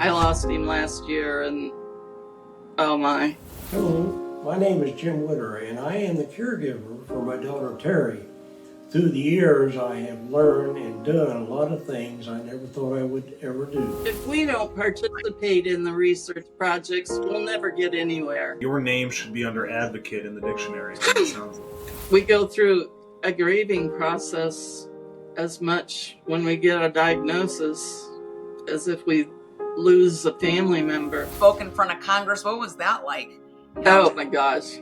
I lost him last year, and oh my. Hello, my name is Jim Witter, and I am the caregiver for my daughter Terri. Through the years, I have learned and done a lot of things I never thought I would ever do. If we don't participate in the research projects, we'll never get anywhere. Your name should be under advocate in the dictionary. We go through a grieving process as much when we get a diagnosis as if we lose a family member. Spoke in front of Congress. What was that like? Oh my gosh.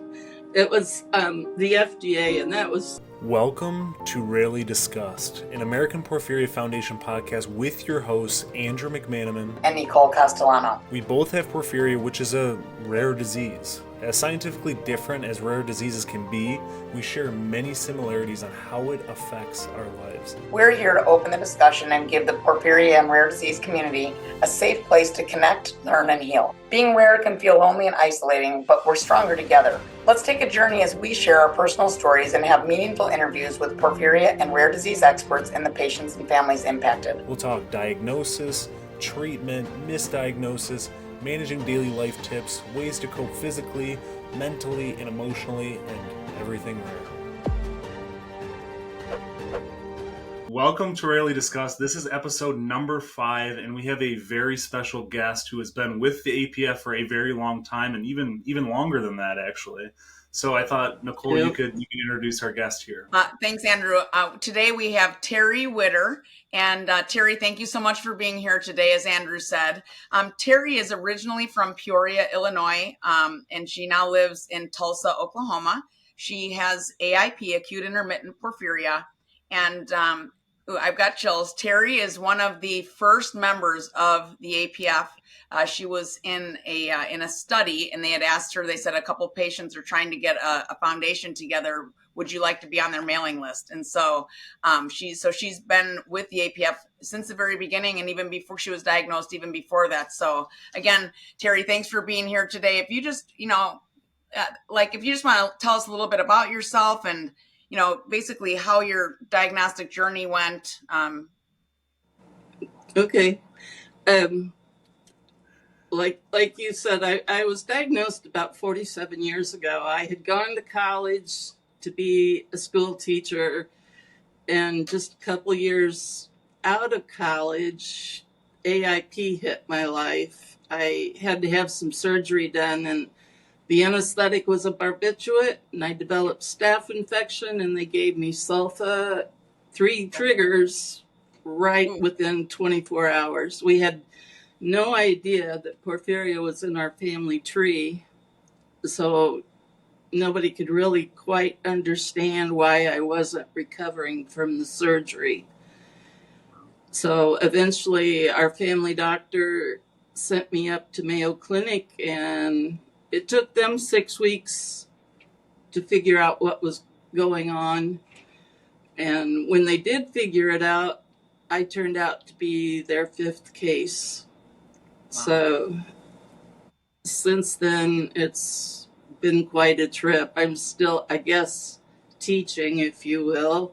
It was the FDA, and that was... Welcome to Rarely Discussed, an American Porphyria Foundation podcast with your hosts, Andrew McManamon And Nicole Castellano. We both have porphyria, which is a rare disease. As scientifically different as rare diseases can be, we share many similarities on how it affects our lives. We're here to open the discussion and give the porphyria and rare disease community a safe place to connect, learn, and heal. Being rare can feel lonely and isolating, but we're stronger together. Let's take a journey as we share our personal stories and have meaningful interviews with porphyria and rare disease experts and the patients and families impacted. We'll talk diagnosis, treatment, misdiagnosis, managing daily life tips, ways to cope physically, mentally, and emotionally, and everything rare. Welcome to Rarely Discussed. This is episode number 5, and we have a very special guest who has been with the APF for a very long time, and even longer than that, actually. So I thought, Nicole, you could introduce our guest here. Thanks, Andrew. Today we have Terri Witter. And Terri, thank you so much for being here today, as Andrew said. Terri is originally from Peoria, Illinois, and she now lives in Tulsa, Oklahoma. She has AIP, acute intermittent porphyria, and I've got chills. Terri is one of the first members of the APF. She was in a study, and they had asked her. They said a couple patients are trying to get a foundation together. Would you like to be on their mailing list? And so she's been with the APF since the very beginning, and even before she was diagnosed, even before that. So again, Terri, thanks for being here today. If you just want to tell us a little bit about yourself and basically how your diagnostic journey went. Okay. Like you said, I was diagnosed about 47 years ago. I had gone to college to be a school teacher, and just a couple years out of college, AIP hit my life. I had to have some surgery done, and the anesthetic was a barbiturate, and I developed staph infection, and they gave me sulfa, 3 triggers right within 24 hours. We had no idea that porphyria was in our family tree, so nobody could really quite understand why I wasn't recovering from the surgery. So eventually our family doctor sent me up to Mayo Clinic, and it took them 6 weeks to figure out what was going on. And when they did figure it out, I turned out to be their 5th case. Wow. So since then, it's been quite a trip. I'm still, I guess, teaching, if you will,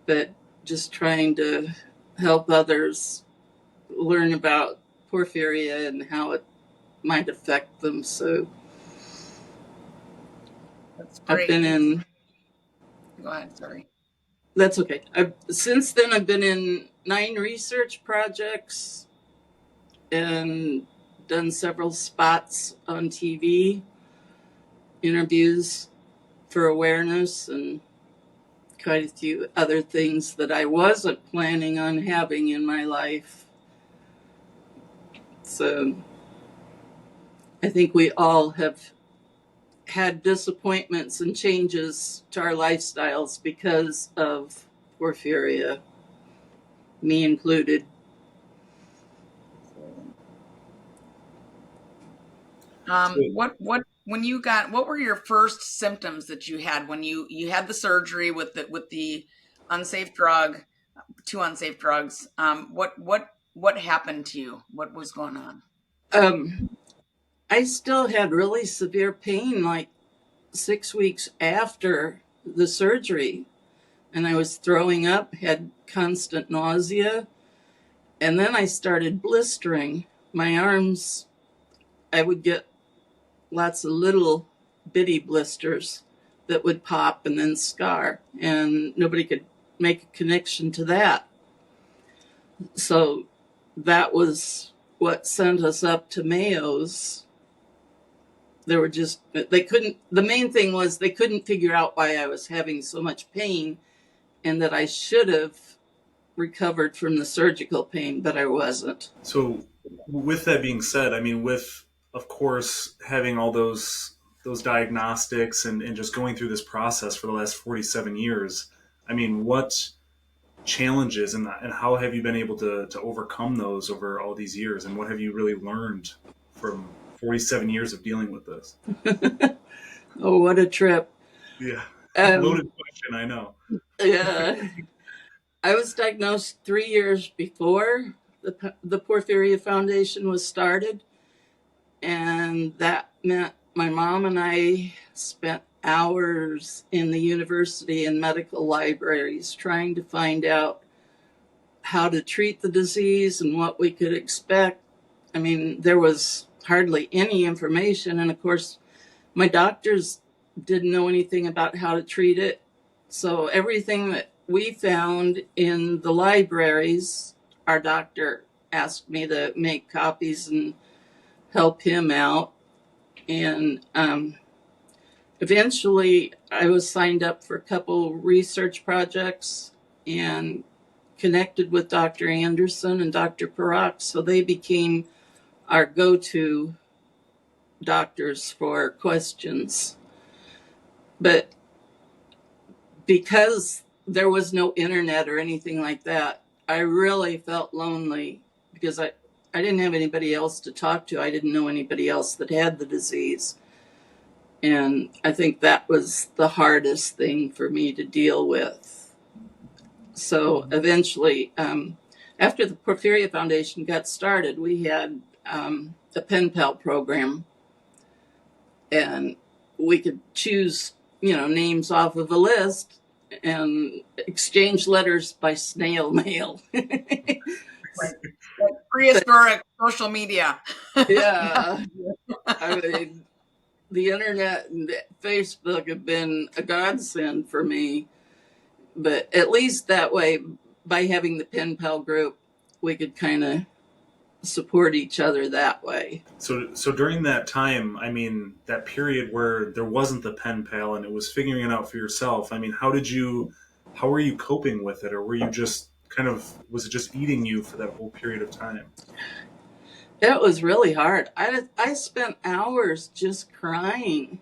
but just trying to help others learn about porphyria and how it might affect them. So that's great. Go ahead, sorry. That's okay. Since then, I've been in 9 research projects and done several spots on TV, interviews for awareness, and quite a few other things that I wasn't planning on having in my life. So I think we all have had disappointments and changes to our lifestyles because of porphyria, me included. What were your first symptoms that you had when you had the surgery with the unsafe drug, 2 unsafe drugs? What happened to you? What was going on? I still had really severe pain like 6 weeks after the surgery, and I was throwing up, had constant nausea, and then I started blistering my arms, I would get lots of little bitty blisters that would pop and then scar, and nobody could make a connection to that. So that was what sent us up to Mayo's. The main thing was they couldn't figure out why I was having so much pain, and that I should have recovered from the surgical pain, but I wasn't. So with that being said, I mean, with, of course, having all those diagnostics and just going through this process for the last 47 years, I mean, what challenges and how have you been able to overcome those over all these years, and what have you really learned from 47 years of dealing with this? Oh, what a trip. Yeah. Um, Loaded question, I know. yeah. I was diagnosed 3 years before the Porphyria Foundation was started, and that meant my mom and I spent hours in the university and medical libraries trying to find out how to treat the disease and what we could expect. I mean, there was hardly any information, and of course, my doctors didn't know anything about how to treat it. So everything that we found in the libraries, our doctor asked me to make copies and help him out. And eventually I was signed up for a couple research projects and connected with Dr. Anderson and Dr. Perrock. So they became our go-to doctors for questions. But because there was no internet or anything like that, I really felt lonely because I didn't have anybody else to talk to. I didn't know anybody else that had the disease. And I think that was the hardest thing for me to deal with. So eventually, after the Porphyria Foundation got started, we had a pen pal program, and we could choose, names off of a list and exchange letters by snail mail. Like prehistoric social media. Yeah. I mean, the internet and Facebook have been a godsend for me, but at least that way, by having the pen pal group, we could kind of support each other that way. So during that time, I mean, that period where there wasn't the pen pal and it was figuring it out for yourself, I mean, how were you coping with it? Or were you just was it just eating you for that whole period of time? It was really hard. I spent hours just crying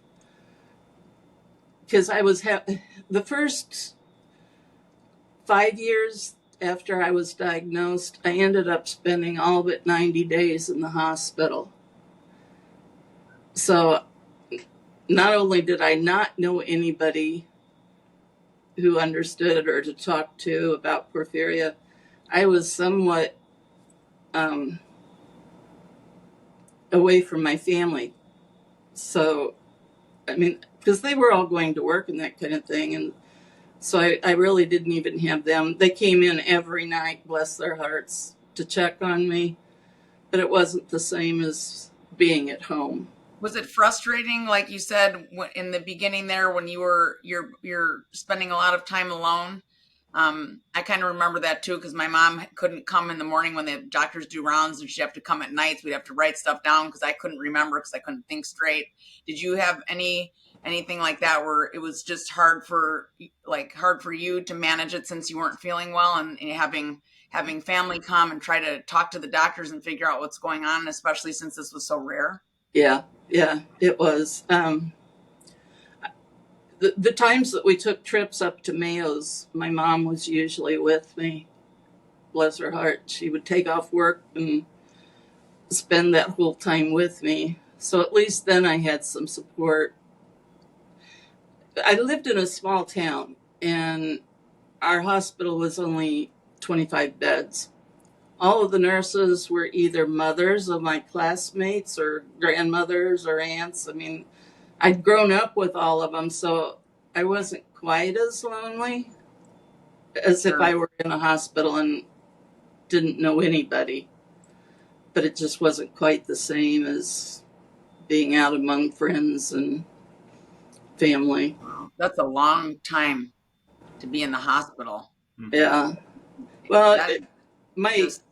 because I was the first 5 years after I was diagnosed, I ended up spending all but 90 days in the hospital. So not only did I not know anybody who understood or to talk to about porphyria, I was somewhat away from my family. So, I mean, because they were all going to work and that kind of thing. And so I really didn't even have them. They came in every night, bless their hearts, to check on me. But it wasn't the same as being at home. Was it frustrating, like you said in the beginning there, when you're spending a lot of time alone? I kind of remember that too, because my mom couldn't come in the morning when the doctors do rounds, and she'd have to come at nights. We'd have to write stuff down because I couldn't remember, because I couldn't think straight. Did you have anything like that where it was just hard for you to manage it since you weren't feeling well, and having family come and try to talk to the doctors and figure out what's going on, especially since this was so rare? Yeah, it was. The times that we took trips up to Mayo's, my mom was usually with me. Bless her heart. She would take off work and spend that whole time with me. So at least then I had some support. I lived in a small town, and our hospital was only 25 beds. All of the nurses were either mothers of my classmates or grandmothers or aunts. I mean, I'd grown up with all of them, so I wasn't quite as lonely as if I were in a hospital and didn't know anybody. but it just wasn't quite the same as being out among friends and family. That's a long time to be in the hospital. Yeah. Well, That my just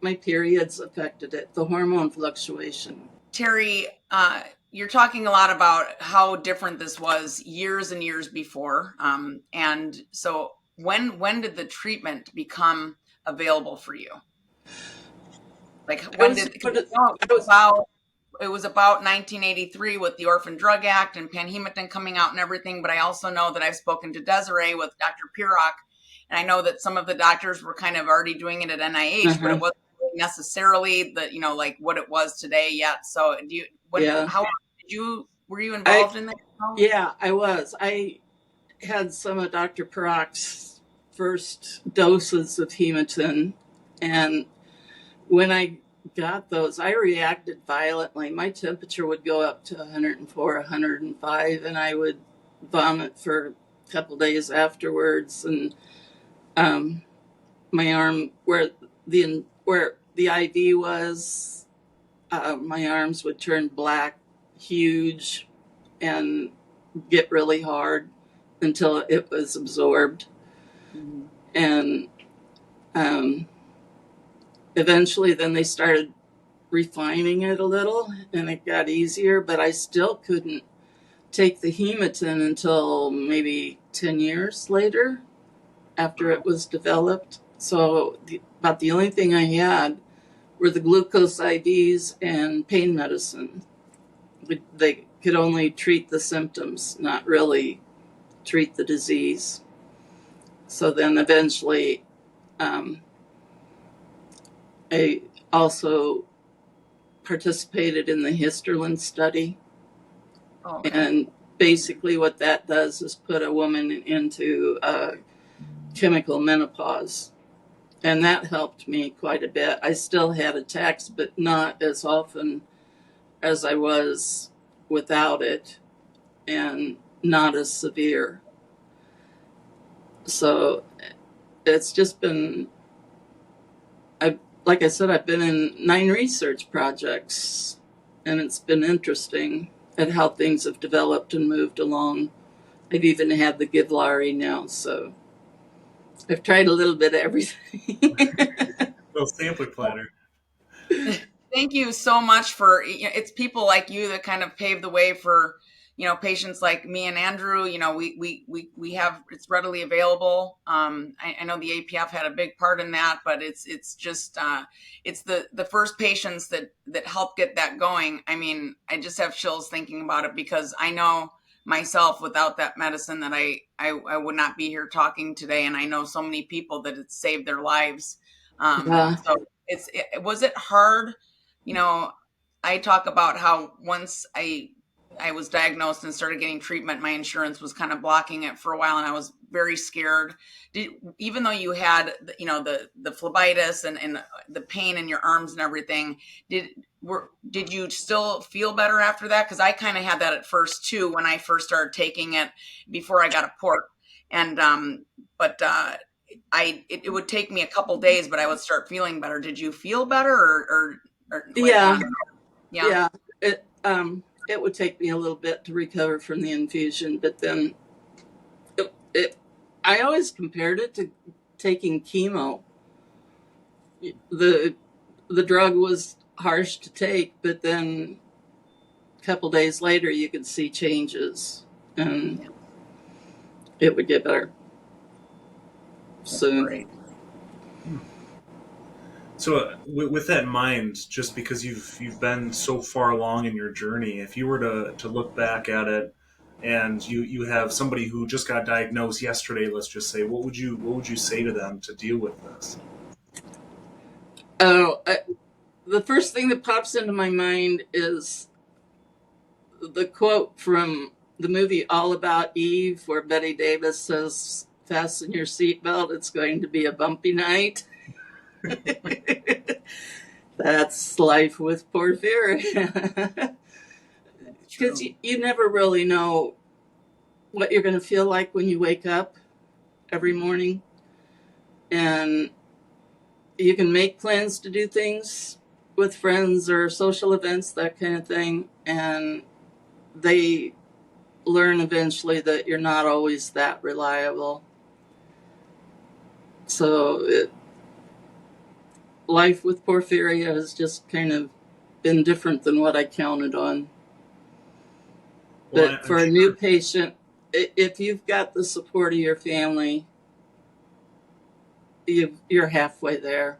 my periods affected it, the hormone fluctuation. Terri, you're talking a lot about how different this was years and years before. And so when did the treatment become available for you? Like I when was, did, but because it was about 1983 with the Orphan Drug Act and Panhematin coming out and everything. But I also know that I've spoken to Desiree with Dr. Pirok, and I know that some of the doctors were kind of already doing it at NIH, but it wasn't necessarily the, like what it was today yet. So yeah, were you involved in that? yeah, I was. I had some of Dr. Pirok's first doses of hematin, and when I got those, I reacted violently. My temperature would go up to 104, 105, and I would vomit for a couple days afterwards. And my arm, where the IV was, my arms would turn black, huge, and get really hard until it was absorbed. Mm-hmm. And eventually then they started refining it a little and it got easier, but I still couldn't take the hematin until maybe 10 years later after it was developed. So about the only thing I had were the glucose IVs and pain medicine. They could only treat the symptoms, not really treat the disease. So then eventually I also participated in the Histerlin study. Okay. And basically what that does is put a woman into chemical menopause. And that helped me quite a bit. I still had attacks, but not as often as I was without it, and not as severe. So it's just been, like I said, I've been in 9 research projects, and it's been interesting at how things have developed and moved along. I've even had the Givlari now, so I've tried a little bit of everything. Little sampler platter. Thank you so much for, it's people like you that kind of pave the way for, patients like me and Andrew. We have, it's readily available. I know the APF had a big part in that, but it's just, it's the first patients that help get that going. I mean, I just have chills thinking about it because I know myself without that medicine that I would not be here talking today. And I know so many people that it saved their lives. So was it hard? I talk about how once I was diagnosed and started getting treatment, my insurance was kind of blocking it for a while, and I was very scared. Even though you had, the phlebitis and the pain in your arms and everything, did you still feel better after that? Because I kind of had that at first too when I first started taking it before I got a port, and it would take me a couple days, but I would start feeling better. Did you feel better or Yeah. Yeah. It would take me a little bit to recover from the infusion, but then I always compared it to taking chemo. The drug was harsh to take, but then a couple days later you could see changes and it would get better soon. Great. So with that in mind, just because you've been so far along in your journey, if you were to look back at it and you have somebody who just got diagnosed yesterday, let's just say, what would you say to them to deal with this? The first thing that pops into my mind is the quote from the movie All About Eve, where Betty Davis says, "Fasten your seatbelt, it's going to be a bumpy night." That's life with porphyria. Because you never really know what you're going to feel like when you wake up every morning. And you can make plans to do things, with friends or social events, that kind of thing, and they learn eventually that you're not always that reliable. So life with porphyria has just kind of been different than what I counted on. Well, But I'm for a sure. new patient, if you've got the support of your family, you're halfway there.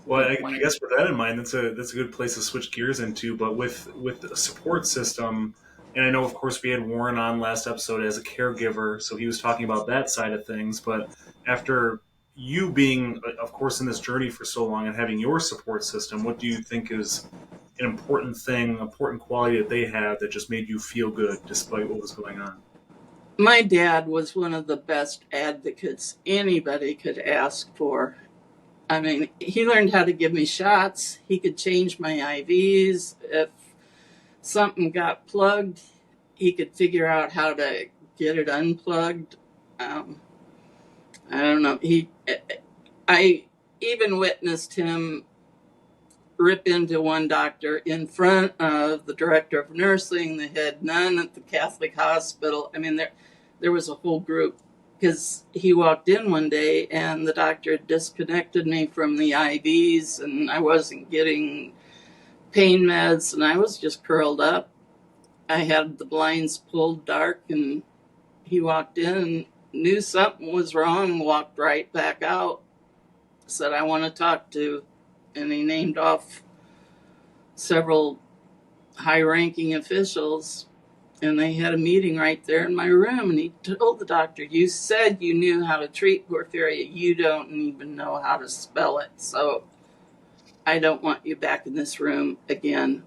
Well, I guess with that in mind, that's a good place to switch gears into. But with the support system, and I know, of course, we had Warren on last episode as a caregiver, so he was talking about that side of things. But after you being, of course, in this journey for so long and having your support system, what do you think is an important thing, important quality that they had that just made you feel good despite what was going on? My dad was one of the best advocates anybody could ask for. I mean, he learned how to give me shots. He could change my IVs. If something got plugged, he could figure out how to get it unplugged. Um, I don't know. I even witnessed him rip into one doctor in front of the director of nursing, the head nun at the Catholic hospital. I mean, there was a whole group, because he walked in one day and the doctor had disconnected me from the IVs and I wasn't getting pain meds and I was just curled up. I had the blinds pulled dark and he walked in, knew something was wrong, walked right back out, said, "I want to talk to," and he named off several high ranking officials, and they had a meeting right there in my room, and he told the doctor, "You said you knew how to treat porphyria. You don't even know how to spell it. So I don't want you back in this room again."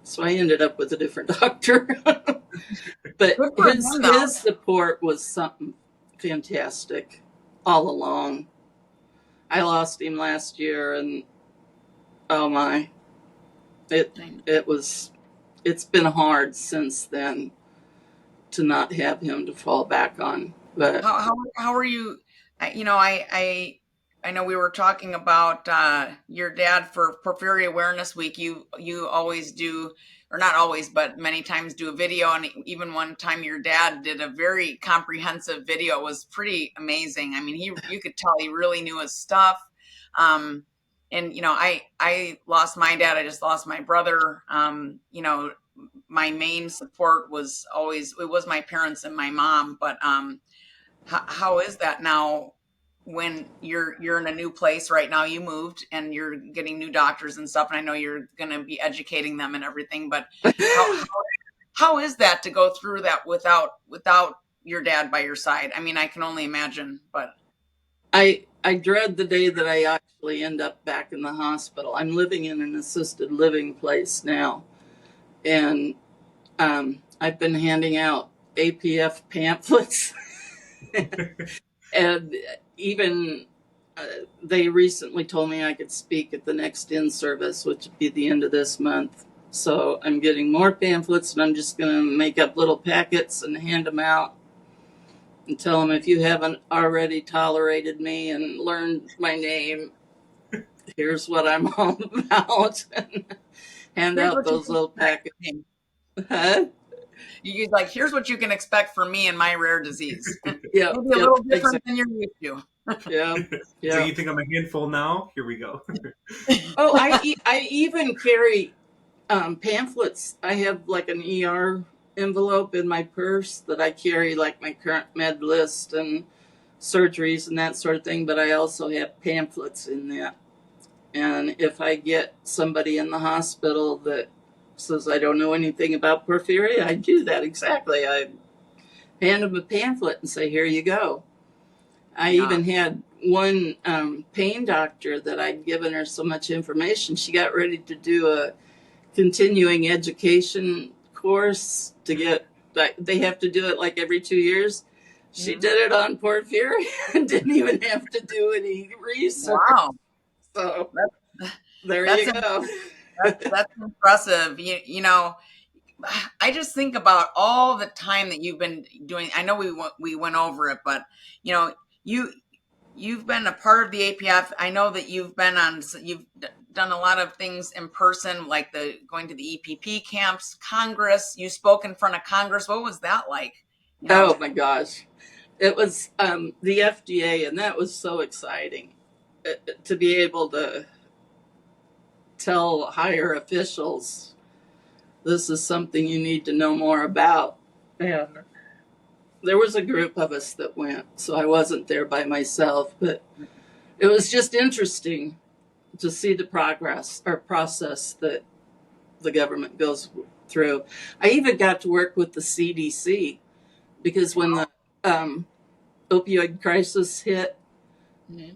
So I ended up with a different doctor. But Good for him, though. his support was something fantastic all along. I lost him last year, and oh my, it's been hard since then to not have him to fall back on. But How are you? I know we were talking about your dad for Porphyria Awareness Week. You always do, or not always, but many times do a video, and even one time your dad did a very comprehensive video. It was pretty amazing. I mean, you could tell he really knew his stuff. Um, and I lost my dad. I just lost my brother. My main support was always, it was my parents and my mom, but how is that now when you're in a new place right now? You moved and you're getting new doctors and stuff, and I know you're going to be educating them and everything, but how how is that to go through that without your dad by your side? I mean, I can only imagine, but I dread the day that I actually end up back in the hospital. I'm living in an assisted living place now, and I've been handing out APF pamphlets. And even they recently told me I could speak at the next in-service, which would be the end of this month. So I'm getting more pamphlets, and I'm just going to make up little packets and hand them out and tell them, if you haven't already tolerated me and learned my name, here's what I'm all about. And hand here's out what you those can little expect. packets. Huh? You like, here's what you can expect from me and my rare disease. Yeah, Maybe a little different than you're used to. yeah, So yeah. you think I'm a handful now? Here we go. Oh, I even carry pamphlets. I have like an ER envelope in my purse that I carry, like my current med list and surgeries and that sort of thing. But I also have pamphlets in that. And if I get somebody in the hospital that says, "I don't know anything about porphyria," I do that exactly. I hand them a pamphlet and say, "Here you go." I even had one pain doctor that I'd given her so much information, she got ready to do a continuing education course to get, like, they have to do it like every 2 years. She did it on porphyria and didn't even have to do any research. Wow. So That's, there that's, you go. that's impressive. I just think about all the time that you've been doing. I know we went over it, but you know, you you've been a part of the APF. I know that you've done a lot of things in person, like going to the EPP camps, Congress. You spoke in front of Congress. What was that like? Oh my gosh. It was the FDA, and that was so exciting to be able to tell higher officials this is something you need to know more about. And there was a group of us that went, so I wasn't there by myself, but it was just interesting to see the progress or process that the government goes through. I even got to work with the CDC because when the opioid crisis hit,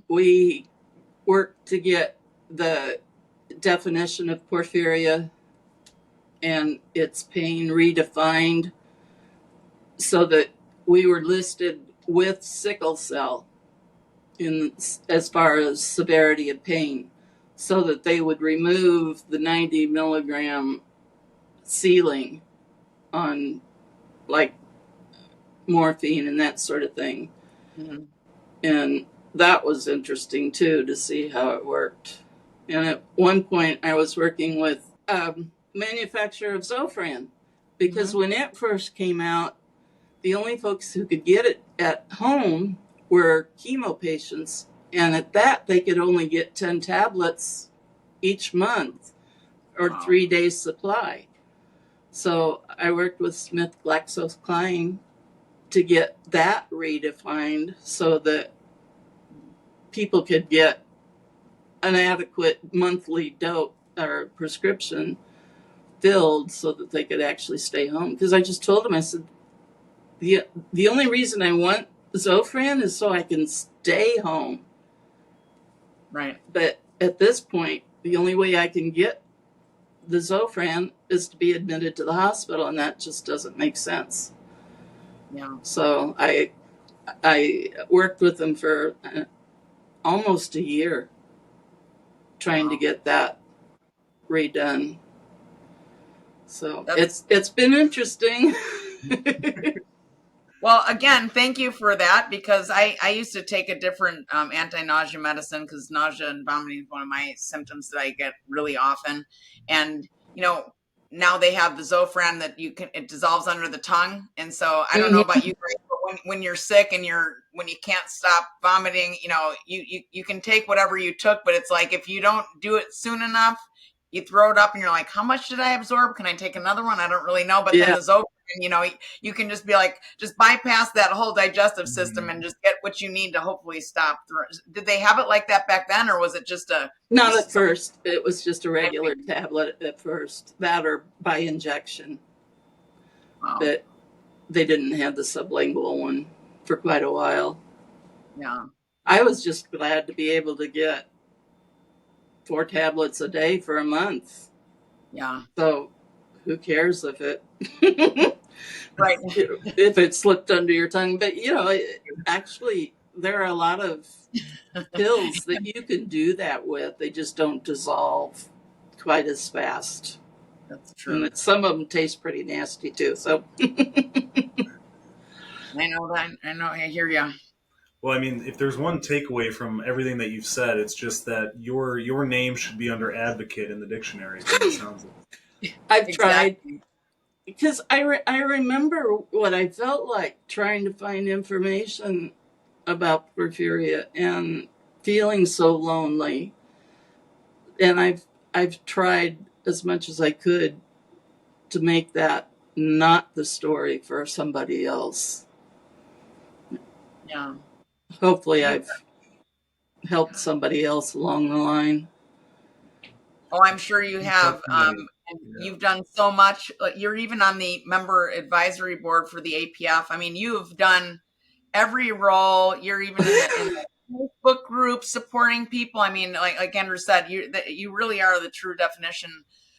we worked to get the definition of porphyria and its pain redefined so that we were listed with sickle cell in as far as severity of pain, so that they would remove the 90 milligram ceiling on like morphine and that sort of thing. Mm-hmm. And that was interesting too, to see how it worked. And at one point I was working with manufacturer of Zofran, because when it first came out, the only folks who could get it at home were chemo patients, and at that they could only get 10 tablets each month or 3 days supply. So I worked with Smith GlaxoSmithKline to get that redefined so that people could get an adequate monthly dose or prescription filled so that they could actually stay home. Because I just told them, I said, the only reason I want Zofran is so I can stay home. Right. But at this point, the only way I can get the Zofran is to be admitted to the hospital, and that just doesn't make sense. Yeah. So I worked with them for almost a year trying to get that redone. So it's been interesting. Well, again, thank you for that, because I used to take a different anti-nausea medicine because nausea and vomiting is one of my symptoms that I get really often. And, now they have the Zofran that it dissolves under the tongue. And so I don't know about you guys, but when you're sick and when you can't stop vomiting, you can take whatever you took, but it's like, if you don't do it soon enough, you throw it up and you're like, how much did I absorb? Can I take another one? I don't really know. But then the Zofran, you can just be like, just bypass that whole digestive system and just get what you need to hopefully stop. Did they have it like that back then, or was it just Not at first. It was just a regular tablet at first, that or by injection. Wow. But they didn't have the sublingual one for quite a while. Yeah. I was just glad to be able to get 4 tablets a day for a month. Yeah. So who cares if it right if it slipped under your tongue? But actually there are a lot of pills that you can do that with. They just don't dissolve quite as fast. That's true. And some of them taste pretty nasty too. So I know that. I know. I hear you. Well, I mean, if there's one takeaway from everything that you've said, it's just that your name should be under advocate in the dictionary. It sounds like. I've tried, because I remember what I felt like trying to find information about porphyria and feeling so lonely. And I've tried as much as I could to make that not the story for somebody else. Yeah. Hopefully I've helped somebody else along the line. Oh, I'm sure you have. You've done so much. You're even on the member advisory board for the APF. I mean, you've done every role. You're even in the Facebook group supporting people. I mean, like Andrew said, you really are the true definition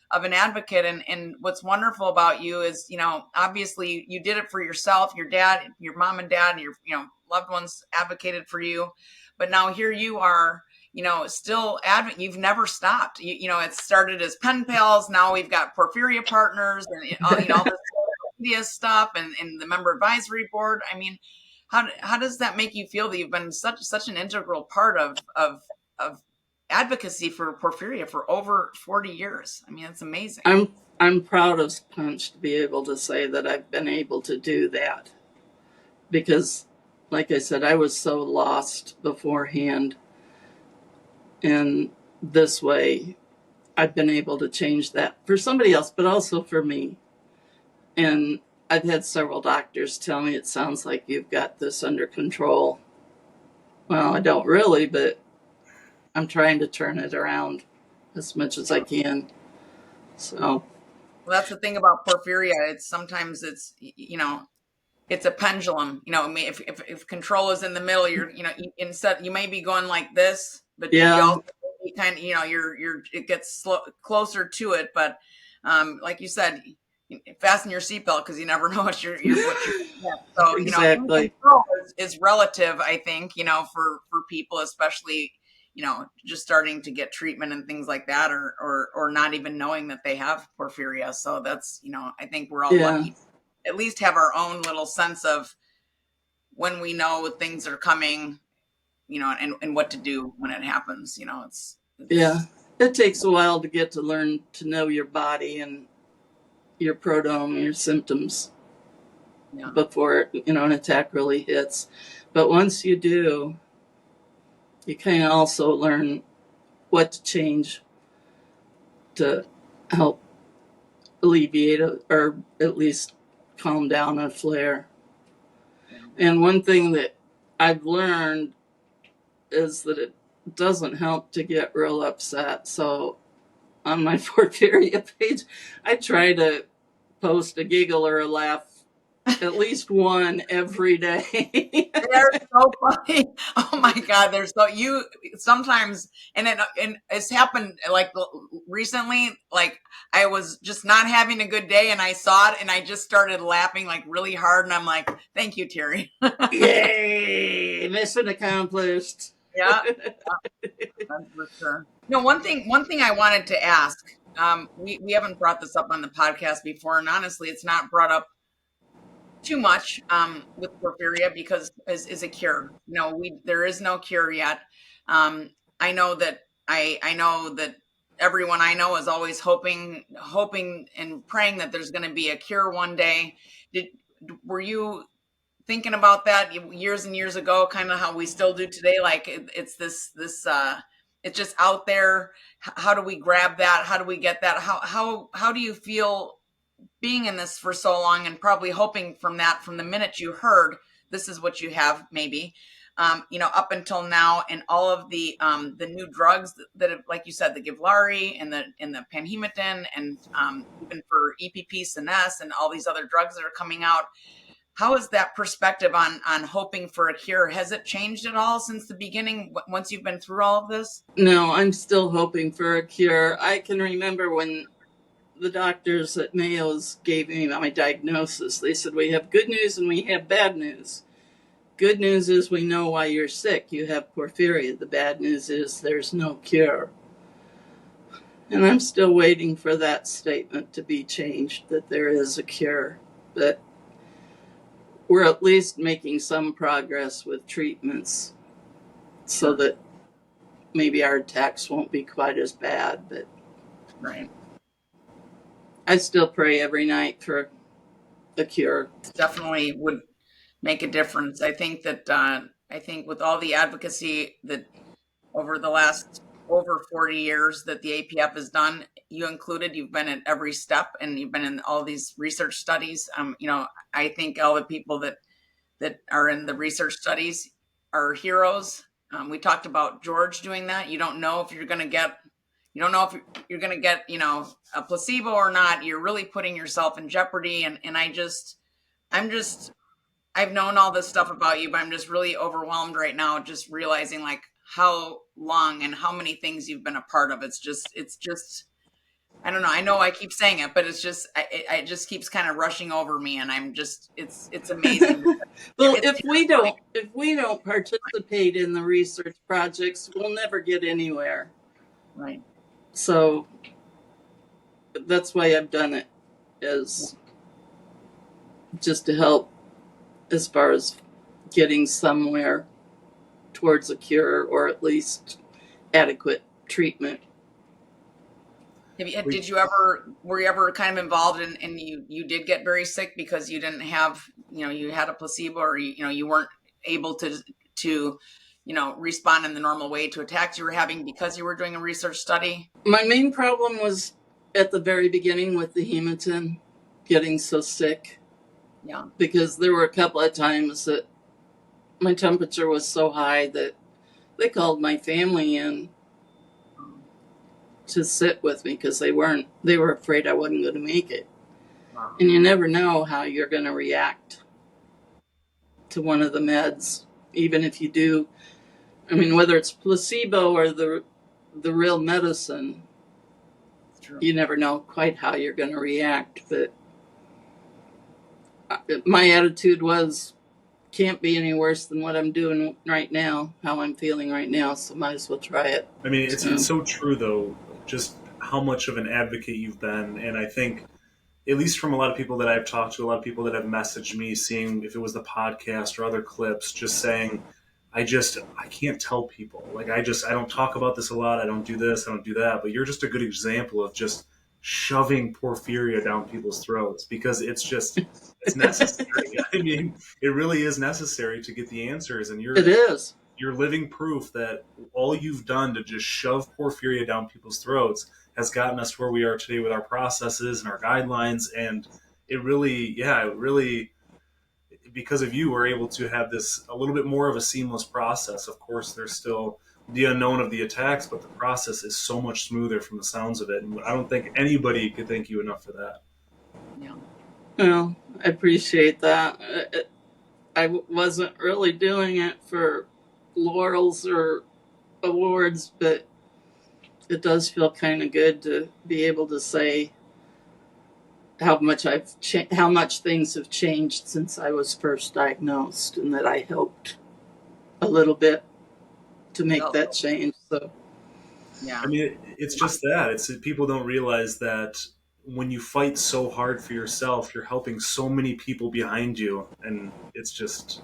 of an advocate. And what's wonderful about you is, obviously you did it for yourself, your dad, your mom and dad, your loved ones advocated for you, but now here you are, still you've never stopped. It started as pen pals. Now we've got Porphyria partners and all this media stuff and the member advisory board. I mean, how does that make you feel that you've been such an integral part of advocacy for porphyria for over 40 years? I mean, it's amazing. I'm proud of Punch to be able to say that I've been able to do that, because, like I said, I was so lost beforehand, and this way I've been able to change that for somebody else, but also for me. And I've had several doctors tell me, it sounds like you've got this under control. Well, I don't really, but I'm trying to turn it around as much as I can. So, well, that's the thing about porphyria. It's sometimes it's a pendulum. I mean, if control is in the middle, instead you may be going like this, but you yeah, also kind of, it gets closer to it. But like you said, fasten your seatbelt because you never know what you're so exactly. control is relative, I think, for people, especially just starting to get treatment and things like that, or not even knowing that they have porphyria. So that's I think we're all Yeah, lucky at least have our own little sense of when we know things are coming, and what to do when it happens. yeah. It takes a while to get to learn to know your body and your prodrome, your symptoms, Yeah. before an attack really hits. But once you do, you kind of also learn what to change to help alleviate or at least calm down a flare. And one thing that I've learned is that it doesn't help to get real upset. So on my Porphyria page, I try to post a giggle or a laugh, at least one every day. They're so funny. Oh my God, they're so you sometimes, and it's happened like recently. Like I was just not having a good day, and I saw it, and I just started laughing like really hard, and I'm like, "Thank you, Terri." Yay! Mission accomplished. Yeah, that's for sure. No, one thing I wanted to ask. We haven't brought this up on the podcast before, and honestly, it's not brought up too much with porphyria because is a cure. There is no cure yet. I know that I know that everyone I know is always hoping and praying that there's going to be a cure one day. Were you thinking about that years and years ago, kind of how we still do today? Like it's this it's just out there. How do we grab that? How do we get that? How do you feel being in this for so long and probably hoping from the minute you heard this is what you have, maybe, up until now, and all of the new drugs that have, like you said, the Givlari and the Panhematin, and even for EPP, Sines, and all these other drugs that are coming out. How is that perspective on hoping for a cure? Has it changed at all since the beginning, once you've been through all of this? No, I'm still hoping for a cure. I can remember when the doctors at Mayo's gave me my diagnosis. They said, we have good news and we have bad news. Good news is we know why you're sick. You have porphyria. The bad news is there's no cure. And I'm still waiting for that statement to be changed, that there is a cure. But we're at least making some progress with treatments so that maybe our attacks won't be quite as bad. But Right. I still pray every night for a cure. Definitely would make a difference. I think with all the advocacy that over the last over 40 years that the APF has done, you included, you've been at every step, and you've been in all these research studies. I think all the people that are in the research studies are heroes. We talked about George doing that. You don't know if you're going to get a placebo or not. You're really putting yourself in jeopardy. And I've known all this stuff about you, but I'm just really overwhelmed right now, just realizing like how long and how many things you've been a part of. It's just, I don't know. I know I keep saying it, but it's just, it just keeps kind of rushing over me, and I'm just, it's amazing. Well, if we don't participate in the research projects, we'll never get anywhere. Right. So that's why I've done it, is just to help as far as getting somewhere towards a cure or at least adequate treatment. Were you ever kind of involved and you did get very sick because you didn't have, you had a placebo, or you weren't able to respond in the normal way to attacks you were having because you were doing a research study? My main problem was at the very beginning with the hematin, getting so sick. Yeah. Because there were a couple of times that my temperature was so high that they called my family in to sit with me because they were afraid I wasn't going to make it. Wow. And you never know how you're going to react to one of the meds, even if you do. I mean, whether it's placebo or the real medicine, True. You never know quite how you're going to react. But my attitude was, can't be any worse than what I'm doing right now, how I'm feeling right now, so might as well try it. I mean, it's so true, though, just how much of an advocate you've been. And I think, at least from a lot of people that I've talked to, a lot of people that have messaged me, seeing if it was the podcast or other clips, just saying, I can't tell people. Like, I don't talk about this a lot. I don't do this. I don't do that. But you're just a good example of just shoving porphyria down people's throats, because it's necessary. I mean, it really is necessary to get the answers. And It is. You're living proof that all you've done to just shove porphyria down people's throats has gotten us where we are today with our processes and our guidelines. And it really, because of you, we're able to have this a little bit more of a seamless process. Of course, there's still the unknown of the attacks, but the process is so much smoother from the sounds of it. And I don't think anybody could thank you enough for that. Yeah. Well, I appreciate that. I wasn't really doing it for laurels or awards, but it does feel kind of good to be able to say how much things have changed since I was first diagnosed, and that I helped a little bit to make that change. So, yeah. I mean, it's just that people don't realize that when you fight so hard for yourself, you're helping so many people behind you, and it's just,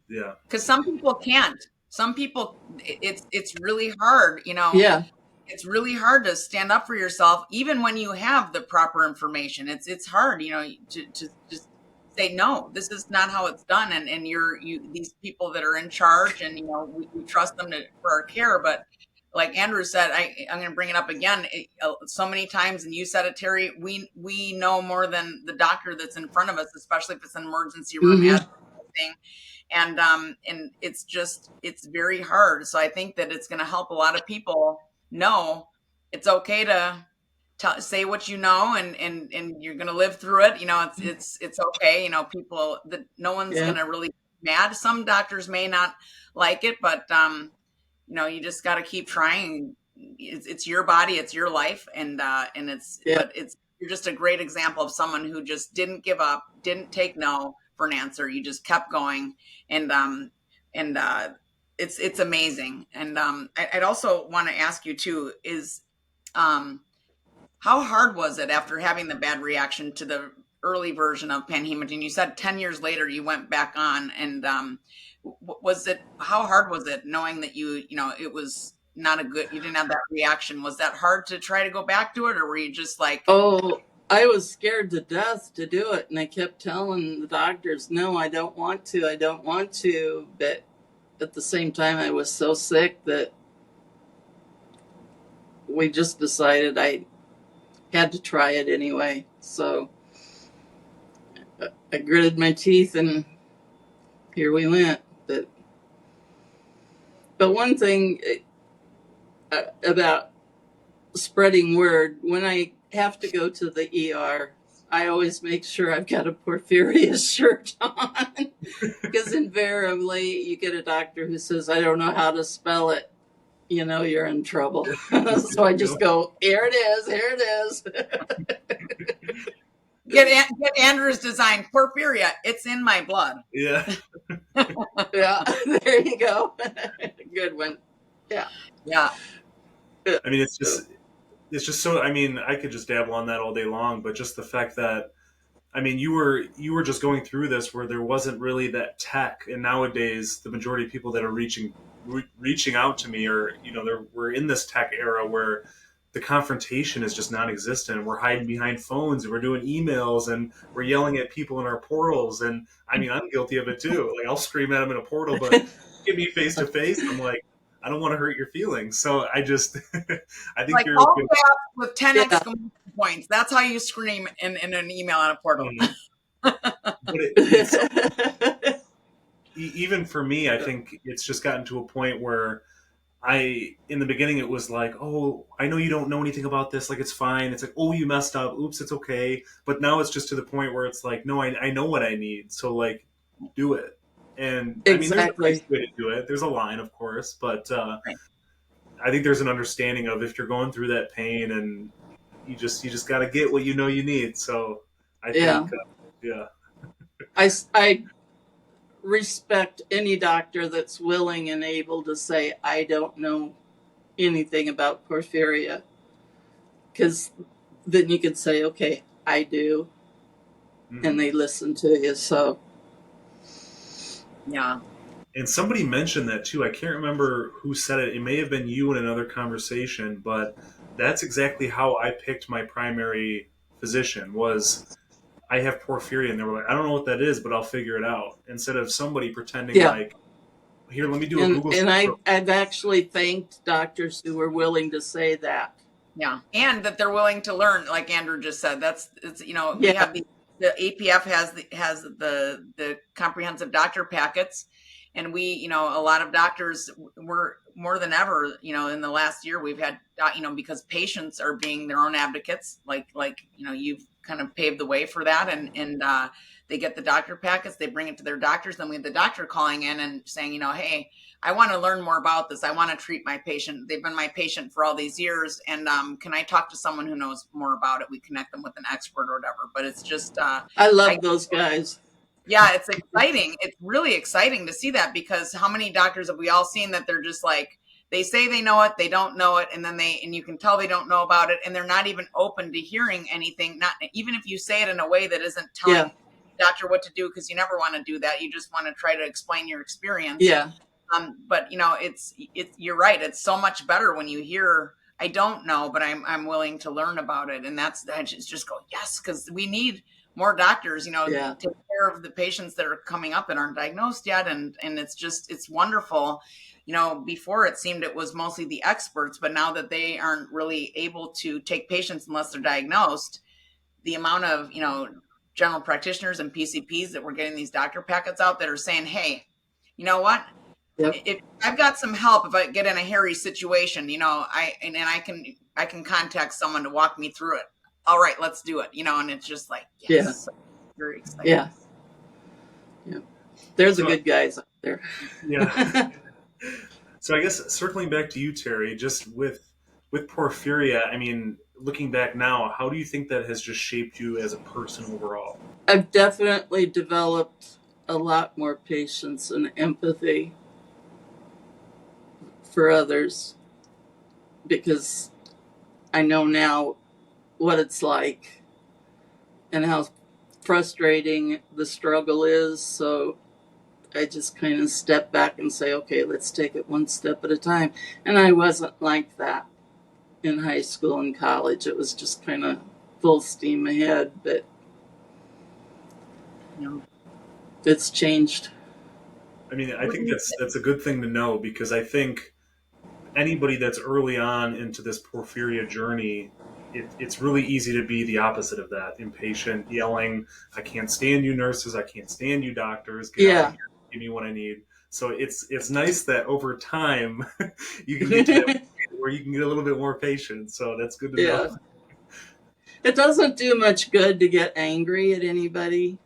yeah. Because some people can't. Some people, it's really hard, Yeah. It's really hard to stand up for yourself, even when you have the proper information. It's hard, to just say, no, this is not how it's done. And these people that are in charge, and, we trust them for our care. But like Andrew said, I'm going to bring it up again so many times. And you said it, Terri, we know more than the doctor that's in front of us, especially if it's an emergency room. Mm-hmm. And it's very hard. So I think that it's going to help a lot of people know it's okay to say what you know, and you're going to live through it. It's okay. People that no one's going to really be mad. Some doctors may not like it, but you just got to keep trying. It's your body, it's your life, and you're just a great example of someone who just didn't give up, didn't take no for an answer. You just kept going, and it's amazing. And I'd also want to ask you too, is how hard was it after having the bad reaction to the early version of panhematin? You said 10 years later you went back on, and how hard was it knowing that it was not you didn't have that reaction? Was that hard to try to go back to it, or were you just like, oh, I was scared to death to do it, and I kept telling the doctors, no, I don't want to, but at the same time I was so sick that we just decided I had to try it anyway. So I gritted my teeth, and here we went. But one thing about spreading word, when I have to go to the ER, I always make sure I've got a Porphyria shirt on, because invariably you get a doctor who says, I don't know how to spell it. You're in trouble. So I just go, here it is. Get Andrew's design, Porphyria, it's in my blood. Yeah. Yeah, there you go. Good one. Yeah. I mean, it's just so, I mean, I could just dabble on that all day long, but just the fact that I mean, you were just going through this where there wasn't really that tech, and nowadays the majority of people that are reaching out to me are, we're in this tech era where the confrontation is just non-existent. We're hiding behind phones, and we're doing emails, and we're yelling at people in our portals. And I mean, I'm guilty of it too. Like, I'll scream at them in a portal, but get me face to face, I'm like, I don't want to hurt your feelings. So I just, I think Like you're all good. caps with 10 Yeah. exclamation points. That's how you scream in an email on a portal. But it's so, even for me, I think it's just gotten to a point where in the beginning, it was like, oh, I know you don't know anything about this. Like, it's fine. It's like, oh, you messed up. Oops, it's okay. But now it's just to the point where it's like, no, I know what I need. So, like, do it. And I mean, there's a nice Exactly. way to do it. There's a line, of course. But Right. I think there's an understanding of if you're going through that pain, and you just got to get what you know you need. So I Yeah. think, yeah. I respect any doctor that's willing and able to say, I don't know anything about porphyria. Because then you can say, okay, I do. Mhm. And they listen to you. So, Yeah. And somebody mentioned that too. I can't remember who said it. It may have been you in another conversation, but that's exactly how I picked my primary physician. Was I have porphyria, and they were like, I don't know what that is, but I'll figure it out. Instead of somebody pretending yeah. like, here, let me do a And, Google and search. I've actually thanked doctors who were willing to say that. Yeah. And that they're willing to learn, like Andrew just said. It's we Yeah. have the APF has the comprehensive doctor packets. And we, a lot of doctors were more than ever, in the last year, we've had, because patients are being their own advocates, you've kind of paved the way for that. And they get the doctor packets, they bring it to their doctors. Then we have the doctor calling in and saying, hey, I want to learn more about this. I want to treat my patient. They've been my patient for all these years. And can I talk to someone who knows more about it? We connect them with an expert or whatever. But it's just, I love those guys. yeah, it's exciting. It's really exciting to see that, because how many doctors have we all seen that they're just like, they say they know it, they don't know it, and then you can tell they don't know about it, and they're not even open to hearing anything. Not even if you say it in a way that isn't telling Yeah. the doctor what to do, because you never want to do that. You just want to try to explain your experience. Yeah. But it's you're right. It's so much better when you hear, I don't know, but I'm willing to learn about it, and I just go yes, because we need more doctors, Yeah. take care of the patients that are coming up that aren't diagnosed yet, and it's wonderful. Before it seemed it was mostly the experts, but now that they aren't really able to take patients unless they're diagnosed, the amount of general practitioners and PCPs that we're getting these doctor packets out that are saying, hey, you know what? Yep. If I've got some help, if I get in a hairy situation, I can contact someone to walk me through it. All right, let's do it. And it's just like, yes, Yeah. very exciting. Yeah. Yeah. They're the So, good guys out there. yeah. So I guess circling back to you, Terry, just with porphyria, I mean, looking back now, how do you think that has just shaped you as a person overall? I've definitely developed a lot more patience and empathy for others, because I know now what it's like and how frustrating the struggle is. So I just kind of step back and say, okay, let's take it one step at a time. And I wasn't like that in high school and college. It was just kind of full steam ahead, but it's changed. I mean, I think that's a good thing to know, because I think anybody that's early on into this porphyria journey, it's really easy to be the opposite of that: impatient, yelling, "I can't stand you, nurses! I can't stand you, doctors! Get out of Yeah. here! Give me what I need." So it's nice that over time you can get to that point where you can get a little bit more patient. So that's good to know. Yeah. It doesn't do much good to get angry at anybody.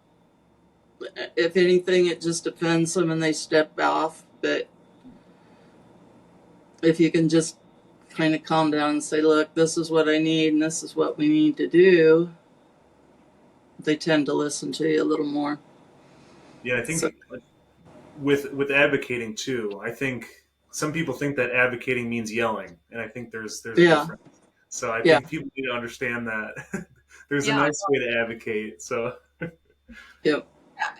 If anything, it just offends them and they step off. But if you can just kind of calm down and say, look, this is what I need and this is what we need to do, they tend to listen to you a little more. Yeah, I So, think with advocating too, I think some people think that advocating means yelling, and I think there's a yeah. difference. So I Yeah. think people need to understand that there's a Yeah. nice way to advocate. So Yep.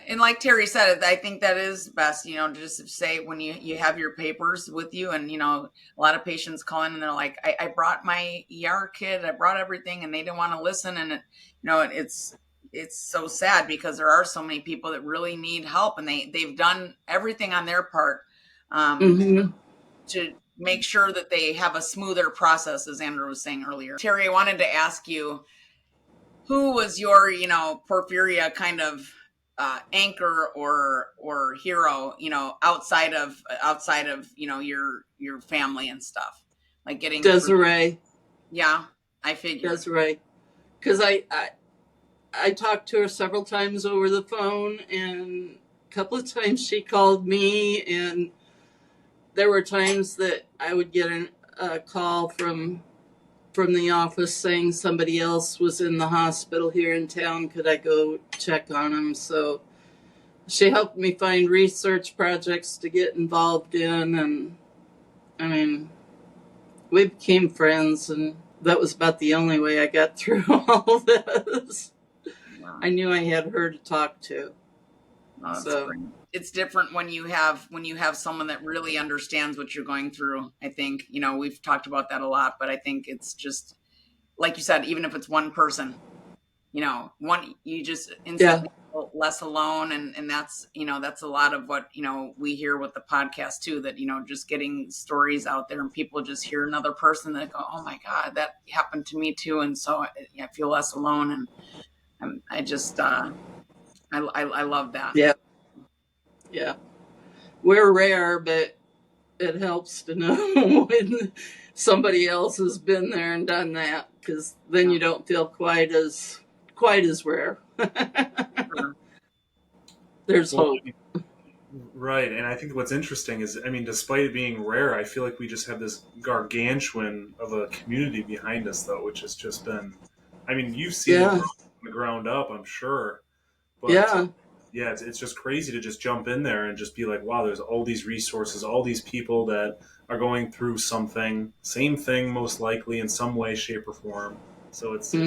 And like Terri said, I think that is best, just to say when you have your papers with you, and, a lot of patients call in and they're like, I brought my ER kit, I brought everything, and they didn't want to listen. And, it's so sad because there are so many people that really need help, and they've done everything on their part Mm-hmm. to make sure that they have a smoother process, as Andrew was saying earlier. Terri, I wanted to ask you, who was your, Porphyria kind of anchor or hero, outside of your family and stuff, like getting through? Desiree. Yeah, I figured. Desiree. Because I talked to her several times over the phone, and a couple of times she called me, and there were times that I would get a call from the office saying somebody else was in the hospital here in town. Could I go check on them? So she helped me find research projects to get involved in. And I mean, we became friends, and that was about the only way I got through all this. Wow. I knew I had her to talk to. Oh, So great. It's different when you have someone that really understands what you're going through. I think, we've talked about that a lot, but I think it's just, like you said, even if it's one person, you just instantly feel less alone. And that's, that's a lot of what, we hear with the podcast too, that, just getting stories out there and people just hear another person that go, oh my God, that happened to me too. And so I feel less alone. And I just, I love that. yeah. Yeah. We're rare, but it helps to know when somebody else has been there and done that, because then you don't feel quite as rare. There's hope. Right, and I think what's interesting is, I mean, despite it being rare, I feel like we just have this gargantuan of a community behind us, though, which has just been, I mean, you've seen it from the ground up, I'm sure, but yeah, it's just crazy to just jump in there and just be like, wow, there's all these resources, all these people that are going through something, same thing most likely in some way, shape, or form. So it's cool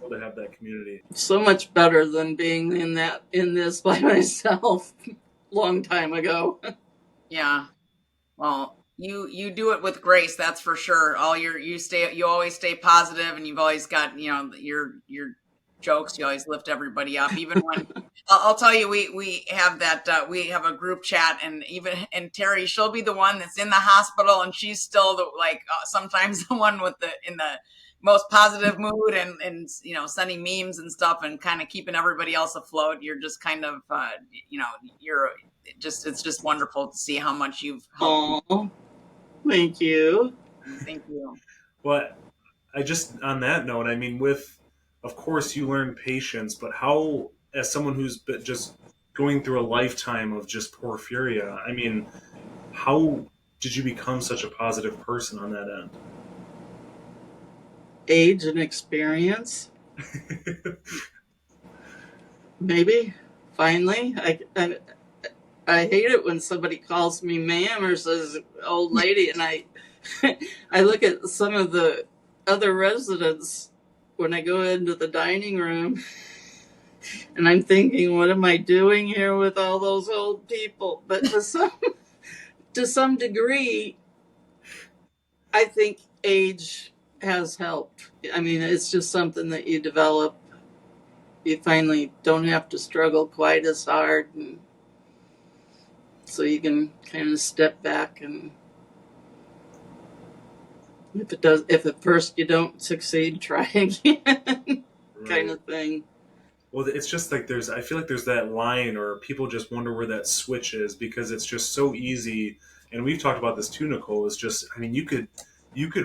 to have that community. So much better than being in this by myself long time ago. Yeah. Well, you do it with grace, that's for sure. You always stay positive, and you've always got, your jokes. You always lift everybody up, even when I'll tell you, we have that we have a group chat, and Terri, she'll be the one that's in the hospital, and she's still sometimes the one in the most positive mood, and sending memes and stuff, and kind of keeping everybody else afloat. You're just kind of it's just wonderful to see how much you've helped. Oh, thank you. Thank you. But I just, on that note, I mean, of course you learn patience, but how, as someone who's been just going through a lifetime of just porphyria, I mean, how did you become such a positive person on that end? Age and experience. Maybe. Finally. I hate it when somebody calls me ma'am or says old lady, and I look at some of the other residents when I go into the dining room, and I'm thinking, what am I doing here with all those old people? But to some degree, I think age has helped. I mean, it's just something that you develop. You finally don't have to struggle quite as hard, and so you can kind of step back, and if at first you don't succeed, try again, kind of thing. Well, it's just like I feel like there's that line, or people just wonder where that switch is, because it's just so easy. And we've talked about this too, Nicole. It's just, I mean, you could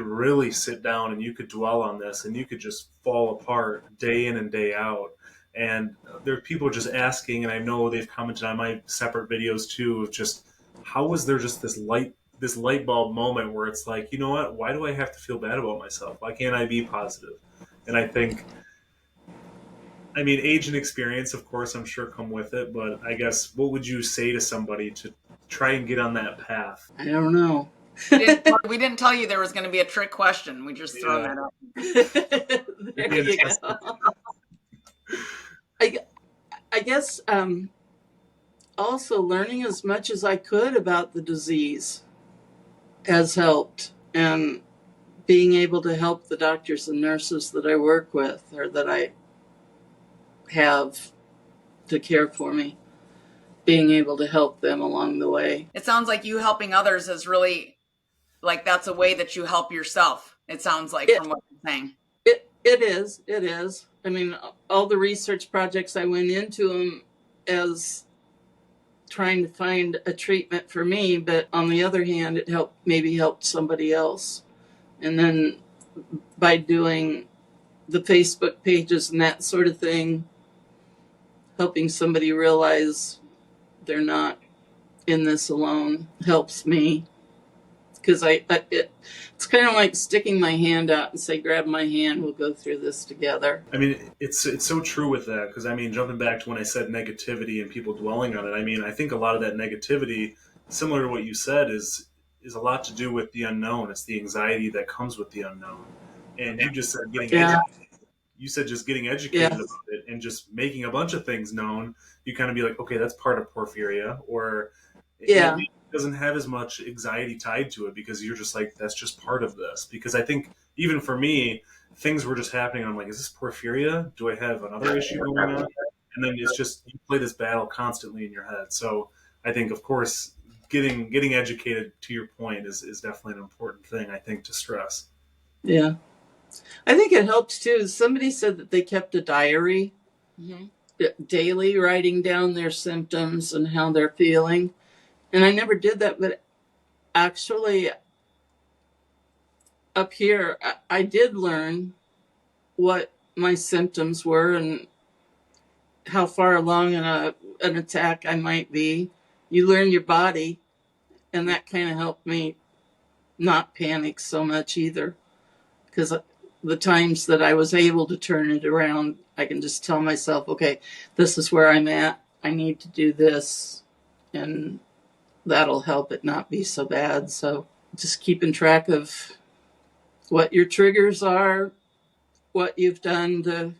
really sit down and you could dwell on this, and you could just fall apart day in and day out. And there are people just asking, and I know they've commented on my separate videos too, of just, how was there just this light bulb moment where it's like, you know what? Why do I have to feel bad about myself? Why can't I be positive? And I think, I mean, age and experience, of course, I'm sure come with it, but I guess, what would you say to somebody to try and get on that path? I don't know. We didn't tell you there was going to be a trick question. We just thrown that There you go. I, I guess also learning as much as I could about the disease has helped, and being able to help the doctors and nurses that I work with or that I have to care for me, being able to help them along the way. It sounds like you helping others is really like that's a way that you help yourself. It sounds like from what you're saying. It is. I mean, all the research projects I went into them as trying to find a treatment for me, but on the other hand, it helped somebody else. And then by doing the Facebook pages and that sort of thing, helping somebody realize they're not in this alone helps me. Because it's kind of like sticking my hand out and say, grab my hand, we'll go through this together. I mean, it's so true with that, because I mean, jumping back to when I said negativity and people dwelling on it, I mean, I think a lot of that negativity, similar to what you said, is a lot to do with the unknown. It's the anxiety that comes with the unknown. And you just said you said just getting educated about it and just making a bunch of things known. You kind of be like, okay, that's part of porphyria, or it doesn't have as much anxiety tied to it because you're just like, that's just part of this. Because I think even for me, things were just happening. I'm like, is this porphyria? Do I have another issue going on? And then it's just, you play this battle constantly in your head. So I think, of course, getting educated, to your point, is definitely an important thing, I think, to stress. Yeah. I think it helps too. Somebody said that they kept a diary daily, writing down their symptoms and how they're feeling. And I never did that, but actually up here, I did learn what my symptoms were and how far along in an attack I might be. You learn your body, and that kind of helped me not panic so much either. Because the times that I was able to turn it around, I can just tell myself, okay, this is where I'm at. I need to do this. And that'll help it not be so bad. So just keeping track of what your triggers are, what you've done to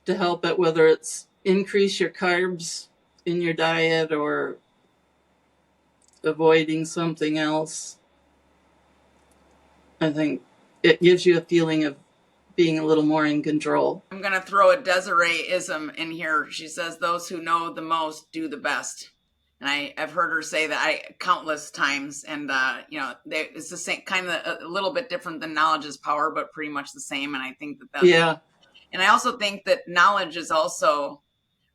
help it, whether it's increase your carbs in your diet or avoiding something else. I think it gives you a feeling of being a little more in control. I'm going to throw a Desiree-ism in here. She says, those who know the most do the best. And I've heard her say that countless times. And, it's the same, kind of a little bit different than knowledge is power, but pretty much the same. And I think that's... Yeah. And I also think that knowledge is also,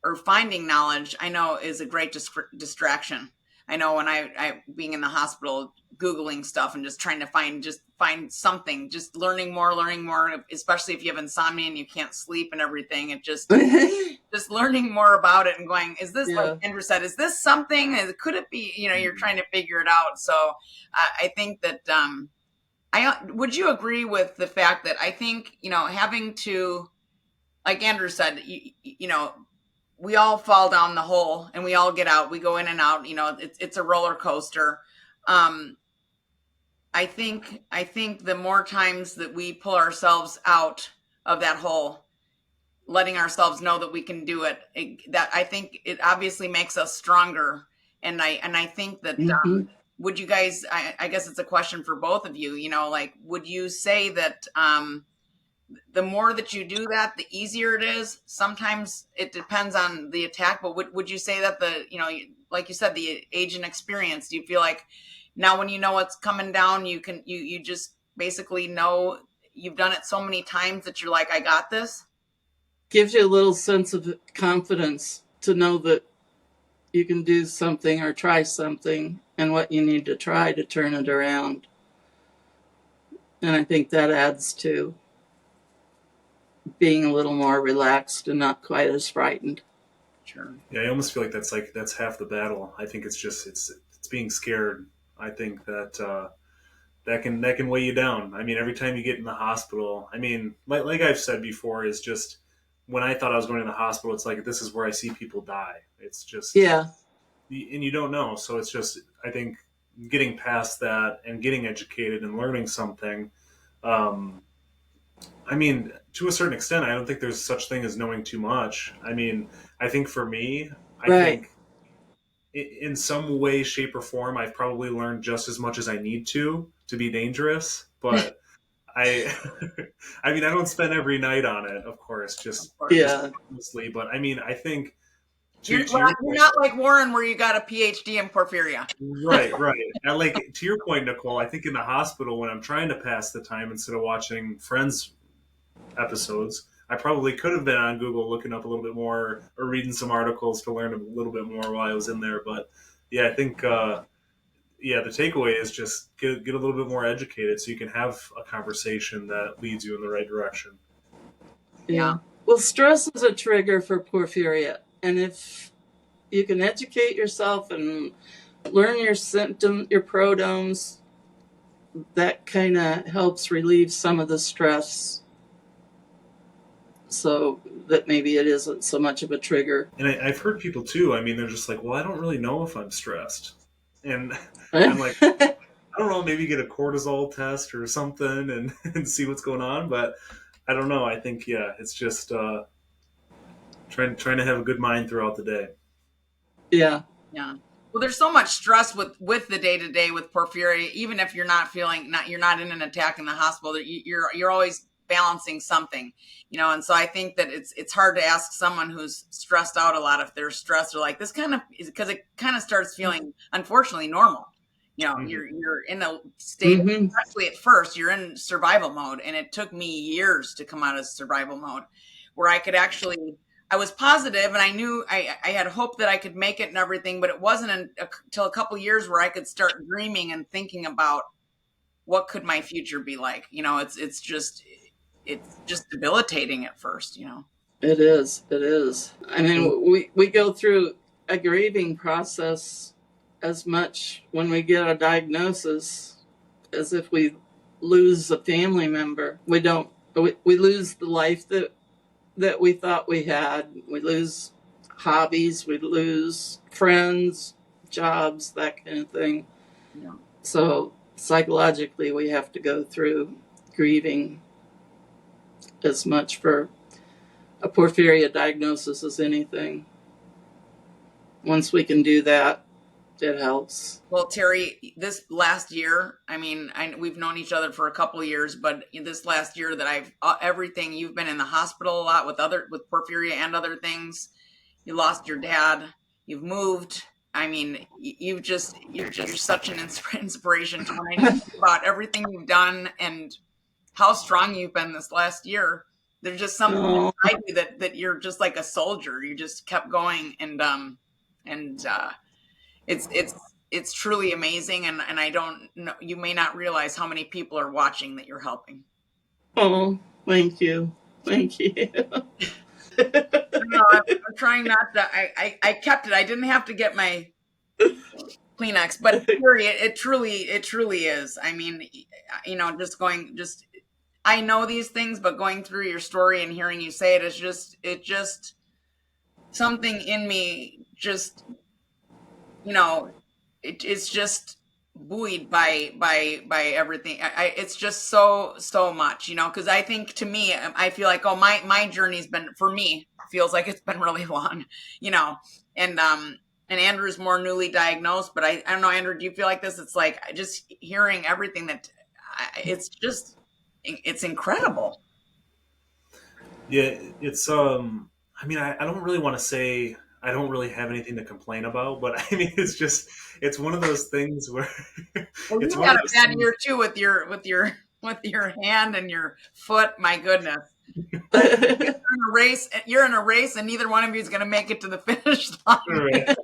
or finding knowledge, I know is a great distraction. I know when I being in the hospital, Googling stuff and just trying to find something, just learning more, especially if you have insomnia and you can't sleep and everything. It just learning more about it and going, is this, like Andrew said, is this something? Could it be, you're trying to figure it out. So I think that, would you agree with the fact that I think, having to, like Andrew said, we all fall down the hole and we all get out. We go in and out. It's a roller coaster. I think the more times that we pull ourselves out of that hole, letting ourselves know that we can do it, that I think it obviously makes us stronger. And I think that would you guys? I guess it's a question for both of you. Would you say that? The more that you do that, the easier it is. Sometimes it depends on the attack, but would you say that like you said, the age and experience, do you feel like now when you know what's coming down, you just basically know you've done it so many times that you're like, I got this? Gives you a little sense of confidence to know that you can do something or try something and what you need to try to turn it around. And I think that adds to being a little more relaxed and not quite as frightened. Sure. Yeah, I almost feel like that's half the battle. I think it's being scared. I think that can weigh you down. I mean, every time you get in the hospital, I mean, like I've said before, is just when I thought I was going to the hospital, it's like, this is where I see people die. It's just, and you don't know. So it's just, I think getting past that and getting educated and learning something, I mean, to a certain extent, I don't think there's such thing as knowing too much. I mean, I think for me, I Right. think in some way, shape, or form, I've probably learned just as much as I need to be dangerous. But I, I mean, I don't spend every night on it, of course, Of just Yeah. mostly. But I mean, I think You're, to well, your you're point, not like Warren, where you got a PhD in porphyria. right, right. And like to your point, Nicole, I think in the hospital when I'm trying to pass the time instead of watching Friends episodes, I probably could have been on Google looking up a little bit more or reading some articles to learn a little bit more while I was in there. But yeah, I think yeah, the takeaway is just get a little bit more educated so you can have a conversation that leads you in the right direction. Yeah. Yeah. Well, stress is a trigger for porphyria. And if you can educate yourself and learn your symptoms, your prodromes, that kind of helps relieve some of the stress so that maybe it isn't so much of a trigger. And I've heard people too. I mean, they're just like, well, I don't really know if I'm stressed, and I'm like, I don't know, maybe get a cortisol test or something and, and see what's going on. But I don't know. I think yeah, it's just trying to have a good mind throughout the day. Yeah. Yeah. Well, there's so much stress with the day to day with porphyria. Even if you're not you're not in an attack in the hospital. You're always balancing something, And so I think that it's hard to ask someone who's stressed out a lot if they're stressed or like this kind of because it kind of starts feeling unfortunately normal. Hmm. You're in a state, Mm-hmm. especially at first, you're in survival mode, and it took me years to come out of survival mode, where I could actually I was positive and I knew I had hope that I could make it and everything, but it wasn't until a couple years where I could start dreaming and thinking about what could my future be like. It's just debilitating at first. It is. It is. I mean, we go through a grieving process as much when we get a diagnosis as if we lose a family member. We don't. We lose the life that we thought we had. We lose hobbies. We lose friends, jobs, that kind of thing. Yeah. So psychologically, we have to go through grieving as much for a porphyria diagnosis as anything. Once we can do that, it helps. Well, Terri, this last year, I mean, we've known each other for a couple of years, but in this last year that everything, you've been in the hospital a lot with porphyria and other things. You lost your dad. You've moved. I mean, you're such an inspiration to when I think about everything you've done and how strong you've been this last year. There's just something Oh, inside you that you're just like a soldier. You just kept going, and it's truly amazing. And I don't know, you may not realize how many people are watching that you're helping. oh, thank you. Thank you. No, I'm trying not to. I kept it. I didn't have to get my Kleenex, but period, it truly is. I mean, just I know these things, but going through your story and hearing you say it just something in me just you know it's just buoyed by everything. It's just so much, because I think to me, I feel like, oh, my journey's been, for me, feels like it's been really long, you know and Andrew's more newly diagnosed, but I don't know, Andrew, do you feel like this? It's like just hearing everything it's incredible. Yeah, it's I mean, I don't really want to say I don't really have anything to complain about, but I mean, it's one of those things where Well, it's you one had of a those bad things. year too with your hand and your foot. My goodness. But you're in a race, and neither one of you is going to make it to the finish line. Right.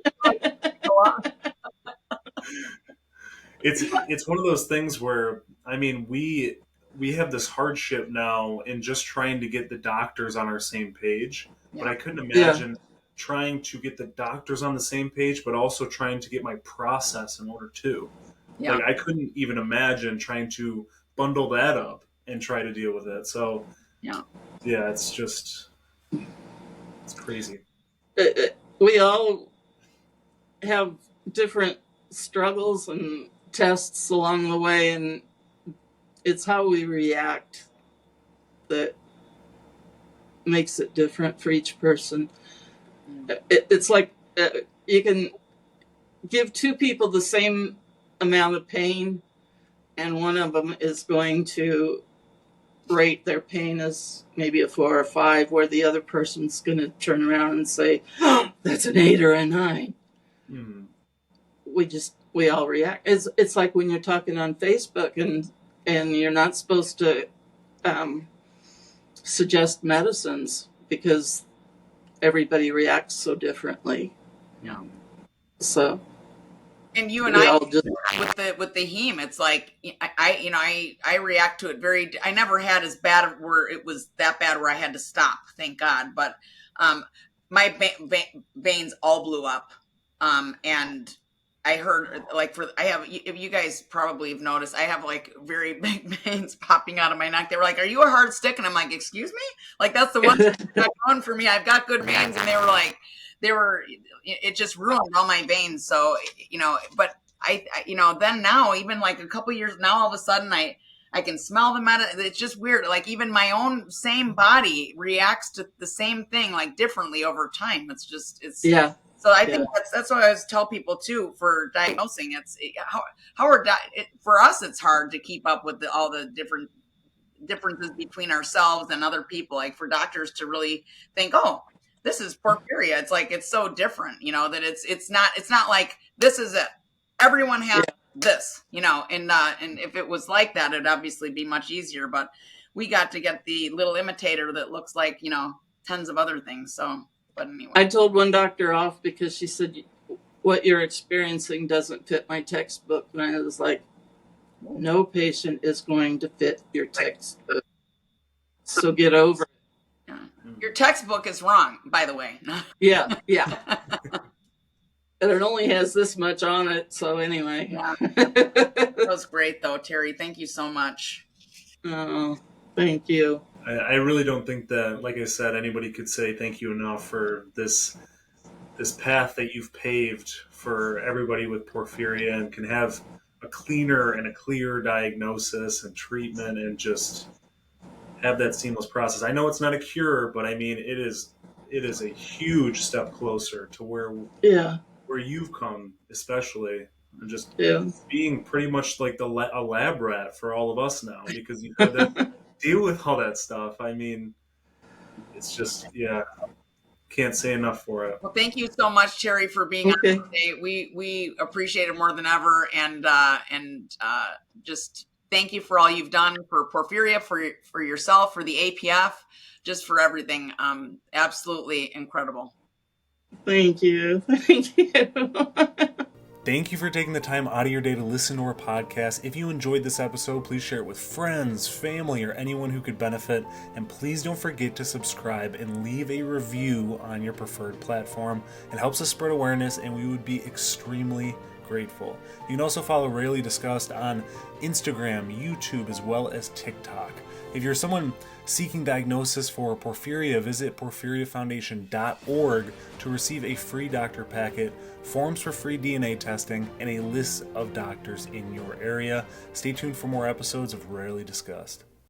It's one of those things where I mean, we have this hardship now in just trying to get the doctors on our same page, but Yeah, I couldn't Yeah. imagine trying to get the doctors on the same page, but also trying to get my process in order too. yeah, Like I couldn't even imagine trying to bundle that up and try to deal with it. So yeah. yeah, it's crazy. We all have different struggles and tests along the way, and it's how we react that makes it different for each person. It's like you can give two people the same amount of pain, and one of them is going to rate their pain as maybe a 4 or 5, where the other person's going to turn around and say, oh, that's an 8 or a 9. Mm-hmm. We all react. It's like when you're talking on Facebook and you're not supposed to suggest medicines because everybody reacts so differently. Yeah. So, and you and we I all just, with the heme, it's like I react to it I never had as bad where it was that bad where I had to stop, thank God. But my veins all blew up, and I heard if you guys probably have noticed, I have like very big veins popping out of my neck. They were like, "Are you a hard stick?" And I'm like, "Excuse me?" Like that's the one that's going for me. I've got good veins, and it just ruined all my veins. So but I then now even like a couple years now, all of a sudden I can smell the medicine. It's just weird. Like even my own same body reacts to the same thing like differently over time. It's yeah. So I think that's what I always tell people too for diagnosing. For us, it's hard to keep up with all the differences between ourselves and other people. Like for doctors to really think, oh, this is porphyria. It's like it's so different, that it's not like this is it. Everyone has this, and if it was like that, it'd obviously be much easier. But we got to get the little imitator that looks like tons of other things. So. But anyway. I told one doctor off because she said, what you're experiencing doesn't fit my textbook. And I was like, no patient is going to fit your textbook. So get over it. Yeah. Your textbook is wrong, by the way. Yeah. And it only has this much on it. So anyway. Yeah. That was great, though, Terri. Thank you so much. Oh, thank you. I really don't think that, like I said, anybody could say thank you enough for this path that you've paved for everybody with porphyria, and can have a cleaner and a clearer diagnosis and treatment, and just have that seamless process. I know it's not a cure, but I mean it is a huge step closer to where you've come, especially, and just being pretty much like a lab rat for all of us now, because you've had to deal with all that stuff. I mean, it's just, can't say enough for it. Well, thank you so much, Terri, for being on today. We appreciate it more than ever, and just thank you for all you've done for porphyria, for yourself, for the APF, just for everything. Absolutely incredible. Thank you. Thank you for taking the time out of your day to listen to our podcast. If you enjoyed this episode, please share it with friends, family, or anyone who could benefit. And please don't forget to subscribe and leave a review on your preferred platform. It helps us spread awareness, and we would be extremely grateful. You can also follow Rarely Discussed on Instagram, YouTube, as well as TikTok. If you're someone seeking diagnosis for porphyria, visit porphyriafoundation.org to receive a free doctor packet, forms for free DNA testing, and a list of doctors in your area. Stay tuned for more episodes of Rarely Discussed.